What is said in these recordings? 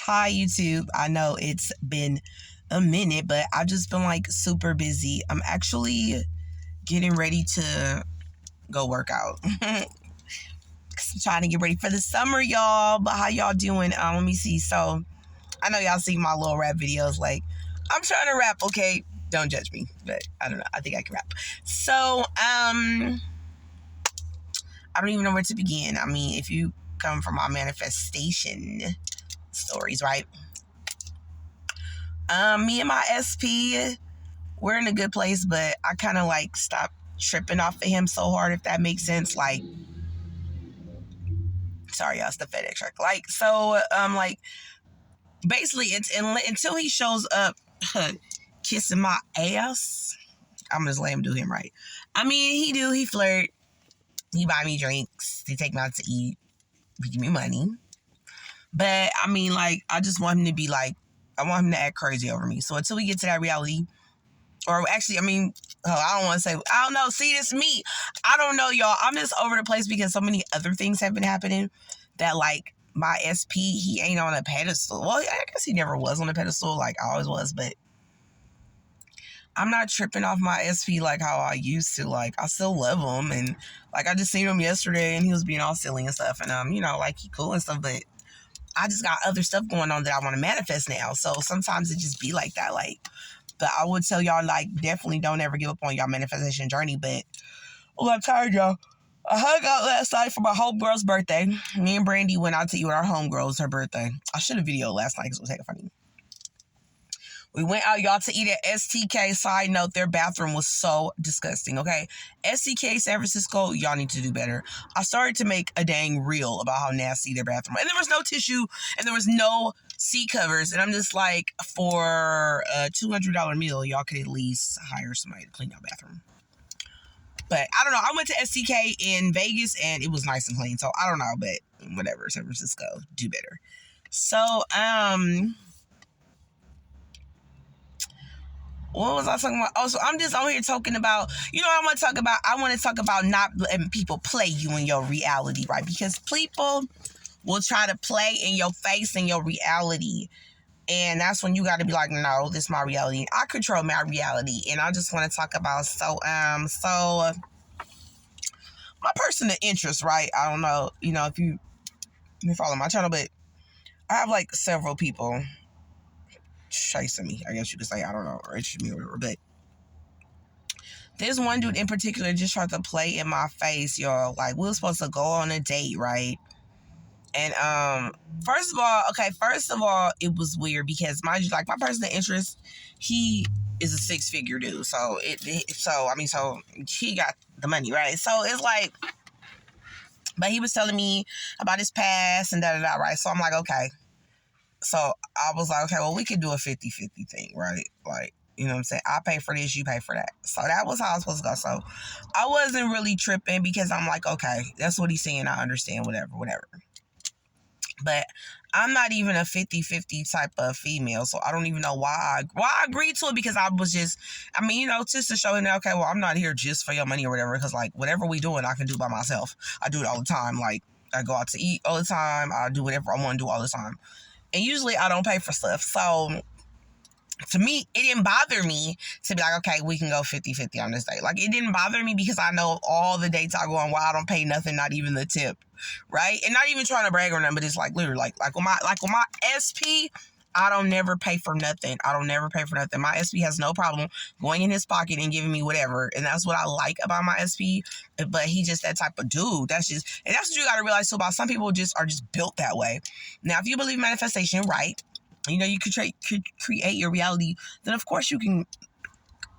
Hi, YouTube. I know it's been a minute, but I've just been like super busy. I'm actually getting ready to go work out. I'm trying to get ready for the summer, y'all. But how y'all doing? Let me see. So I know y'all see my little rap videos. Like, I'm trying to rap, okay? Don't judge me, but I don't know. I think I can rap. So, I don't even know where to begin. I mean, if you come from my manifestation stories, right? Me and my SP, we're in a good place, but I kind of like stopped tripping off of him so hard, if that makes sense. Like, sorry, y'all, it's the FedEx truck. Like, so, like, basically, until he shows up kissing my ass, I'm just let him do him right. I mean, he flirt, he buy me drinks, he take me out to eat, he give me money. But I mean, like, I just want him to be like, I want him to act crazy over me. So until we get to that reality, or actually, I mean, I don't want to say, I don't know. See, this me. I don't know, y'all. I'm just over the place because so many other things have been happening that, like, my SP, he ain't on a pedestal. Well, I guess he never was on a pedestal, like I always was, but I'm not tripping off my SP like how I used to. Like, I still love him, and, like, I just seen him yesterday, and he was being all silly and stuff, and, you know, like, he cool and stuff, but I just got other stuff going on that I want to manifest now, so sometimes it just be like that, like. But I would tell y'all, like, definitely don't ever give up on y'all manifestation journey. But, oh, I'm tired, y'all. I hung out last night for my homegirl's birthday. Me and Brandy went out to eat with our homegirls, her birthday. I should have videoed last night because it was taking funny. We went out, y'all, to eat at STK. Side note, their bathroom was so disgusting, okay? STK, San Francisco, y'all need to do better. I started to make a dang reel about how nasty their bathroom. And there was no tissue, and there was no seat covers. And I'm just like, for a $200 meal, y'all could at least hire somebody to clean your bathroom. But I don't know. I went to STK in Vegas, and it was nice and clean. So I don't know, but whatever. San Francisco, do better. So, what was I talking about? Oh, so I'm just on here talking about, you know what I want to talk about? I want to talk about not letting people play you in your reality, right? Because people will try to play in your face in your reality. And that's when you got to be like, no, this is my reality. I control my reality. And I just want to talk about, my personal interest, right? I don't know, you know, if you follow my channel, but I have like several people chasing me, I guess you could say. I don't know, or interested me or whatever, but there's one dude in particular just tried to play in my face, y'all. Like, we were supposed to go on a date, right? And first of all, it was weird because, mind you, like, my personal interest, he is a six-figure dude. So so he got the money, right? So it's like, but he was telling me about his past and da-da-da, right? So I'm like, okay. So I was like, okay, well, we could do a 50-50 thing, right? Like, you know what I'm saying? I pay for this, you pay for that. So that was how I was supposed to go. So I wasn't really tripping because I'm like, okay, that's what he's saying. I understand, whatever. But I'm not even a 50-50 type of female, so I don't even know why I agreed to it, because I was just, I mean, you know, just to show him that, okay, well, I'm not here just for your money or whatever, because, like, whatever we doing, I can do by myself. I do it all the time. Like, I go out to eat all the time. I do whatever I want to do all the time. And usually I don't pay for stuff. So to me, it didn't bother me to be like, okay, we can go 50-50 on this date. Like, it didn't bother me because I know all the dates I go on, why I don't pay nothing, not even the tip, right? And not even trying to brag or nothing, but it's like literally like with my SP, I don't never pay for nothing. My SP has no problem going in his pocket and giving me whatever. And that's what I like about my SP. But he just that type of dude. That's what you got to realize too about some people are just built that way. Now, if you believe manifestation, right? You know, you could create your reality. Then, of course, you can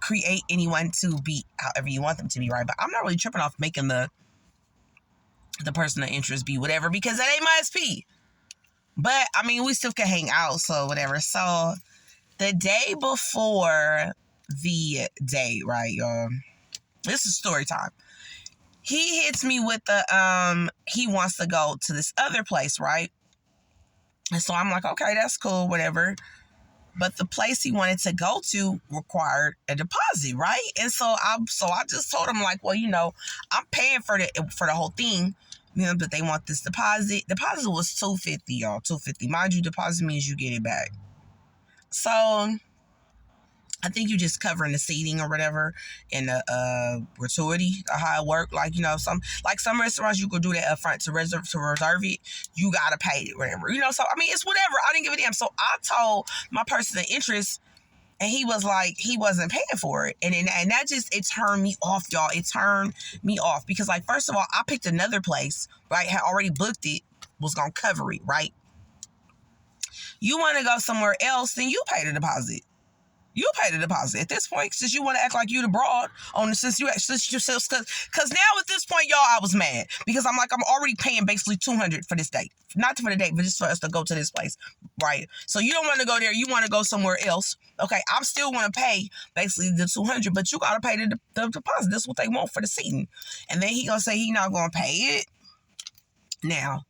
create anyone to be however you want them to be, right? But I'm not really tripping off making the personal interest be whatever, because that ain't my SP. But, I mean, we still can hang out, so whatever. So, the day before the date, right, y'all? This is story time. He hits me with he wants to go to this other place, right? And so I'm like, okay, that's cool, whatever. But the place he wanted to go to required a deposit, right? And so I just told him, like, well, you know, I'm paying for the whole thing, You know, but they want this deposit. Deposit was $250, y'all. $250. Mind you, deposit means you get it back. So I think you just covering the seating or whatever and the gratuity, how it work. Like, you know, some restaurants you could do that up front to reserve it. You gotta pay it, whatever. You know, so I mean it's whatever. I didn't give a damn. So I told my person of interest, and he was like, he wasn't paying for it. And that just, it turned me off, y'all. It turned me off. Because, like, first of all, I picked another place, right? Had already booked it, was going to cover it, right? You want to go somewhere else, then you pay the deposit. You pay the deposit at this point, since you want to act like you the broad on the because now at this point, y'all, I was mad because I'm already paying basically $200 for this date, not for the date, but just for us to go to this place, right? So you don't want to go there, you want to go somewhere else. Okay, I'm still want to pay basically the $200, but you gotta pay the deposit. This is what they want for the seating, and then he gonna say he not gonna pay it. Now,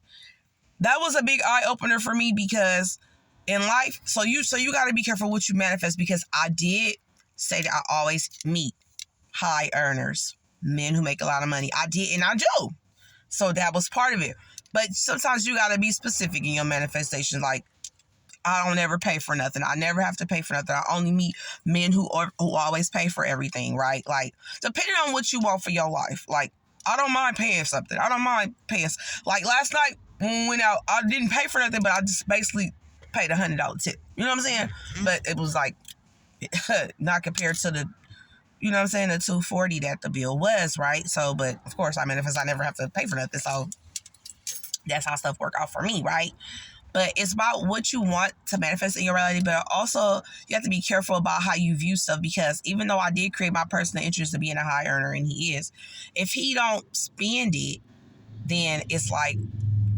that was a big eye opener for me because in life, so you got to be careful what you manifest, because I did say that I always meet high earners, men who make a lot of money. I did, and I do. So that was part of it. But sometimes you got to be specific in your manifestation. Like, I don't ever pay for nothing. I never have to pay for nothing. I only meet men who always pay for everything, right? Like, depending on what you want for your life. Like, I don't mind paying something. I don't mind paying. Like, last night when we went out, I didn't pay for nothing, but I just basically paid $100 tip. You know what I'm saying? But it was like, not compared to the, you know what I'm saying, the $240 that the bill was, right? So, but of course, I manifest, I never have to pay for nothing. So that's how stuff work out for me, right? But it's about what you want to manifest in your reality, but also you have to be careful about how you view stuff, because even though I did create my personal interest to being a high earner, and he is, if he don't spend it, then it's like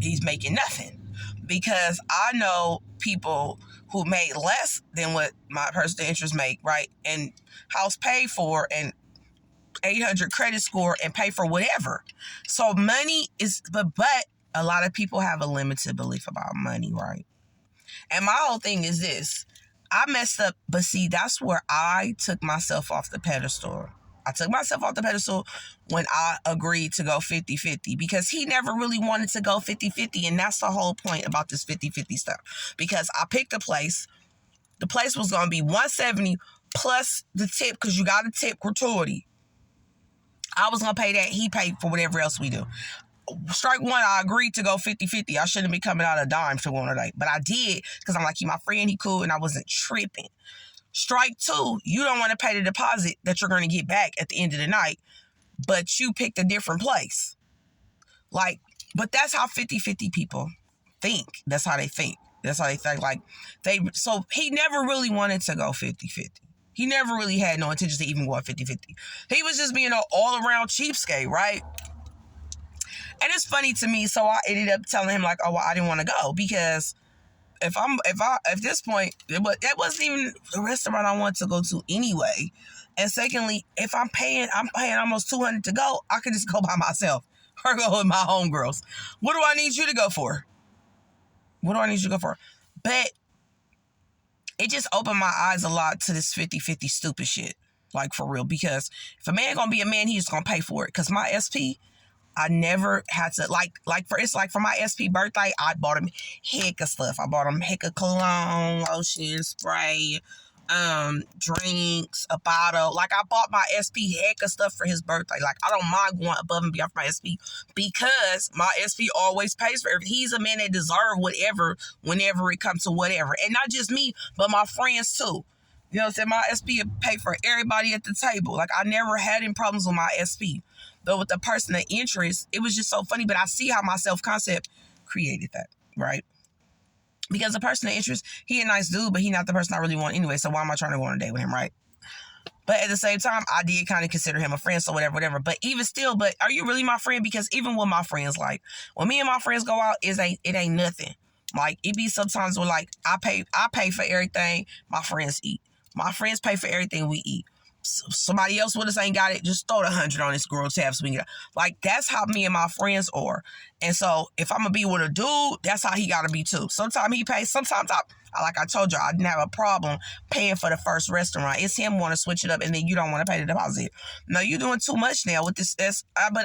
he's making nothing. Because I know people who made less than what my personal interest make, right? And house paid for and 800 credit score and pay for whatever. So money is, but a lot of people have a limited belief about money, right? And my whole thing is this. I messed up, but see, that's where I took myself off the pedestal. I took myself off the pedestal when I agreed to go 50-50, because he never really wanted to go 50-50. And that's the whole point about this 50-50 stuff. Because I picked a place. The place was going to be $170 plus the tip, because you got to tip gratuity. I was going to pay that. He paid for whatever else we do. Strike one, I agreed to go 50-50. I shouldn't be coming out a dime to one today. But I did, because I'm like, he my friend, he cool, and I wasn't tripping. Strike two, you don't want to pay the deposit that you're going to get back at the end of the night, but you picked a different place. Like, but that's how 50-50 people think. That's how they think. That's how they think. Like, so he never really wanted to go 50-50. He never really had no intention to even go 50-50. He was just being an all-around cheapskate, right? And it's funny to me, so I ended up telling him, like, oh, well, I didn't want to go, because at this point, that wasn't even the restaurant I wanted to go to anyway. And secondly, if I'm paying almost $200 to go, I could just go by myself or go with my homegirls. What do I need you to go for? But it just opened my eyes a lot to this 50-50 stupid shit. Like, for real. Because if a man gonna be a man, he's gonna pay for it. Because my SP, I never had to, for my SP birthday, I bought him heck of stuff. I bought him heck of cologne, lotion, spray, drinks, a bottle. Like, I bought my SP heck of stuff for his birthday. Like, I don't mind going above and beyond for my SP, because my SP always pays for everything. He's a man that deserves whatever, whenever it comes to whatever. And not just me, but my friends too. You know what I'm saying? My SP pay for everybody at the table. Like, I never had any problems with my SP. But with the person of interest, it was just so funny. But I see how my self-concept created that, right? Because the person of interest, he a nice dude, but he not the person I really want anyway. So why am I trying to go on a date with him, right? But at the same time, I did kind of consider him a friend, so whatever. But even still, but are you really my friend? Because even with my friends, like, when me and my friends go out, it ain't nothing. Like, it be sometimes where, like, I pay for everything my friends eat. My friends pay for everything we eat. Somebody else with us ain't got it, just throw the 100 on this girl tab so we can get it. Like, that's how me and my friends are. And so if I'm gonna be with a dude, that's how he gotta be too. Sometimes he pays, sometimes like I told you, I didn't have a problem paying for the first restaurant. It's him want to switch it up, and then you don't want to pay the deposit. No, you're doing too much now with this. But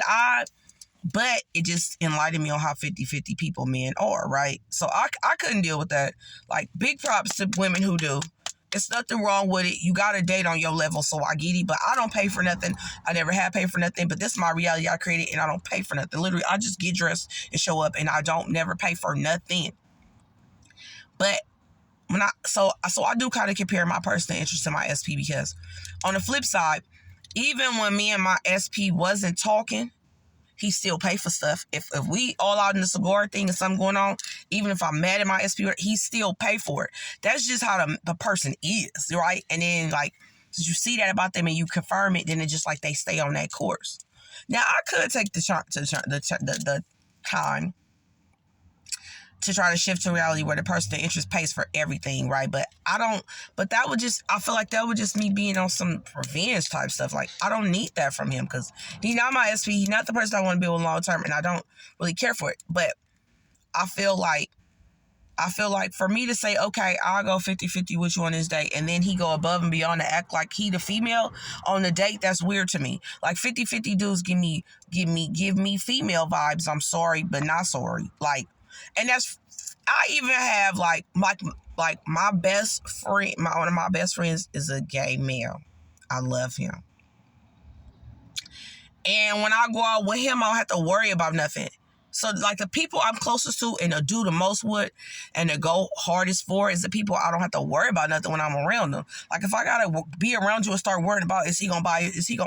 But it just enlightened me on how 50-50 people men are, right? So I couldn't deal with that. Like, big props to women who do. It's nothing wrong with it. You got to date on your level, so I get it. But I don't pay for nothing. I never have paid for nothing. But this is my reality I created, and I don't pay for nothing. Literally, I just get dressed and show up, and I don't never pay for nothing. But so I do kind of compare my personal interest to my SP, because on the flip side, even when me and my SP wasn't talking, he still pay for stuff. If we all out in the cigar thing and something going on, even if I'm mad at my SP, he still pay for it. That's just how the person is, right? And then, like, since you see that about them and you confirm it, then it's just like they stay on that course. Now, I could take the time to try to shift to reality where the person of interest pays for everything, right? But I feel like that would just me being on some revenge type stuff. Like, I don't need that from him, because he's not my SP. He's not the person I want to be with long term, and I don't really care for it. But I feel like for me to say, okay, I'll go 50-50 with you on this date, and then he go above and beyond to act like he the female on the date, that's weird to me. Like, 50-50 dudes give me female vibes. I'm sorry, but not sorry. Like, and I even have like my best friend, one of my best friends is a gay male. I love him. And when I go out with him, I don't have to worry about nothing. So, like, the people I'm closest to and to do the most with and to go hardest for is the people I don't have to worry about nothing when I'm around them. Like, if I gotta be around you and start worrying about, is he gonna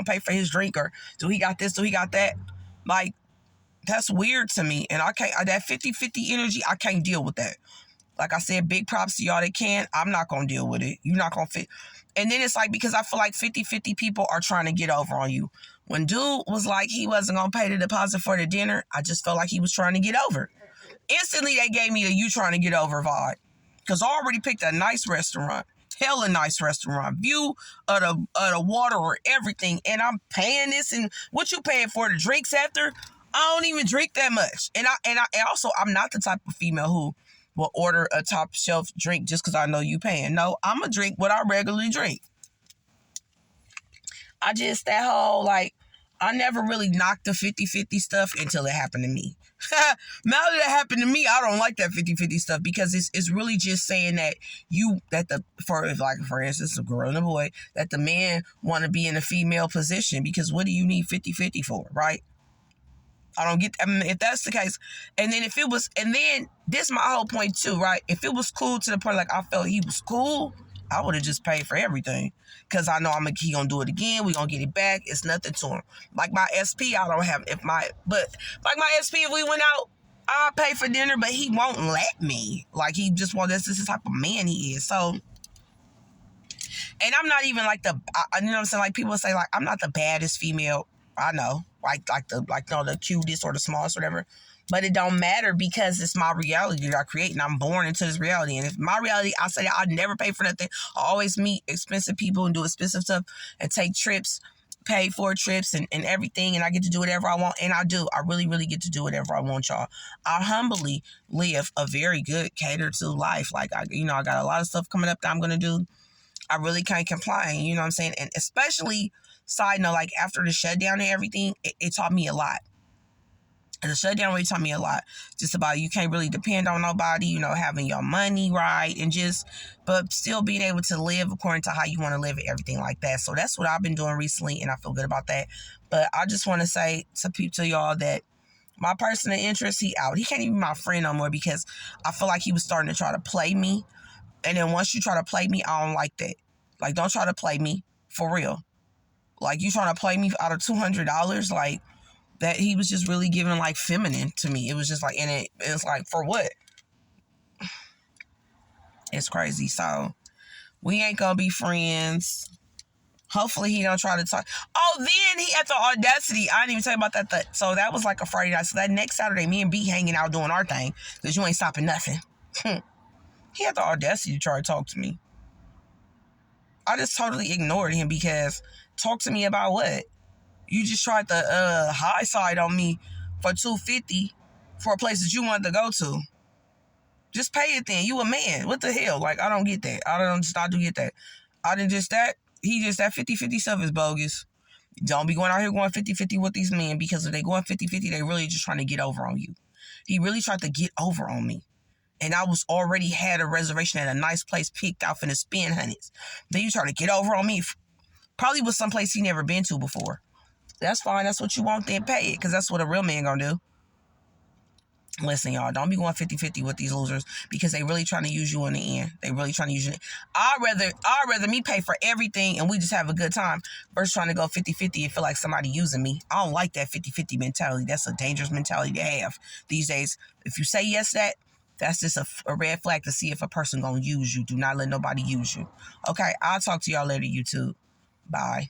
pay for his drink, or do he got this, do he got that? Like, that's weird to me. And I can't, that 50-50 energy, I can't deal with that. Like I said, big props to y'all that can. I'm not gonna deal with it. You're not gonna fit. And then it's like, because I feel like 50-50 people are trying to get over on you. When dude was like he wasn't going to pay the deposit for the dinner, I just felt like he was trying to get over. Instantly, they gave me the you trying to get over vibe. Because I already picked a nice restaurant. Hella nice restaurant. View of the water or everything. And I'm paying this. And what you paying for? The drinks after? I don't even drink that much. And also, I'm not the type of female who will order a top shelf drink just because I know you paying. No, I'm going to drink what I regularly drink. That whole, like, I never really knocked the 50-50 stuff until it happened to me. Now that it happened to me, I don't like that 50-50 stuff, because it's really just saying that for instance, a girl and a boy, that the man want to be in a female position, because what do you need 50-50 for, right? I don't get, if that's the case. And then this is my whole point too, right? If it was cool to the point like I felt he was cool, I would have just paid for everything. Because I know he gonna do it again. We gonna get it back. It's nothing to him. Like my SP, I don't have, if my SP, if we went out, I'll pay for dinner, but he won't let me. Like, he just this is the type of man he is. So, and I'm not even like you know what I'm saying? Like, people say, like, I'm not the baddest female. I know. The cutest or the smallest or whatever. But it don't matter, because it's my reality that I create, and I'm born into this reality. And if my reality, I say I never pay for nothing. I always meet expensive people and do expensive stuff and take trips, pay for trips and everything. And I get to do whatever I want. And I do. I really, really get to do whatever I want, y'all. I humbly live a very good catered to life. Like, I got a lot of stuff coming up that I'm going to do. I really can't complain. You know what I'm saying? And especially, side note, like, after the shutdown and everything, it taught me a lot. And the shutdown really taught me a lot. Just about you can't really depend on nobody, having your money right, but still being able to live according to how you want to live and everything like that. So that's what I've been doing recently, and I feel good about that. But I just want to say to y'all that my personal interest, he out. He can't even be my friend no more, because I feel like he was starting to try to play me. And then once you try to play me, I don't like that. Like, don't try to play me for real. Like, you trying to play me out of $200, like, that he was just really giving, like, feminine to me. It was just like, and it's like, for what? It's crazy. So, we ain't gonna be friends. Hopefully he don't try to talk. Oh, then he had the audacity. I didn't even tell you about that. So that was like a Friday night. So that next Saturday, me and B hanging out doing our thing, because you ain't stopping nothing. He had the audacity to try to talk to me. I just totally ignored him, because talk to me about what? You just tried the high side on me for $250 for a place that you wanted to go to. Just pay it then. You a man. What the hell? Like, I don't get that. I do get that. That 50-50 stuff is bogus. Don't be going out here going 50-50 with these men, because if they going 50-50, they really just trying to get over on you. He really tried to get over on me. And I was already had a reservation at a nice place picked out for the spin honeys. Then you try to get over on me. Probably was someplace he never been to before. That's fine. That's what you want, then pay it. Because that's what a real man gonna do. Listen, y'all, don't be going 50-50 with these losers, because they really trying to use you in the end. They really trying to use you. I'd rather me pay for everything and we just have a good time versus trying to go 50-50 and feel like somebody using me. I don't like that 50-50 mentality. That's a dangerous mentality to have these days. If you say yes to that, that's just a red flag to see if a person gonna use you. Do not let nobody use you. Okay, I'll talk to y'all later, YouTube. Bye.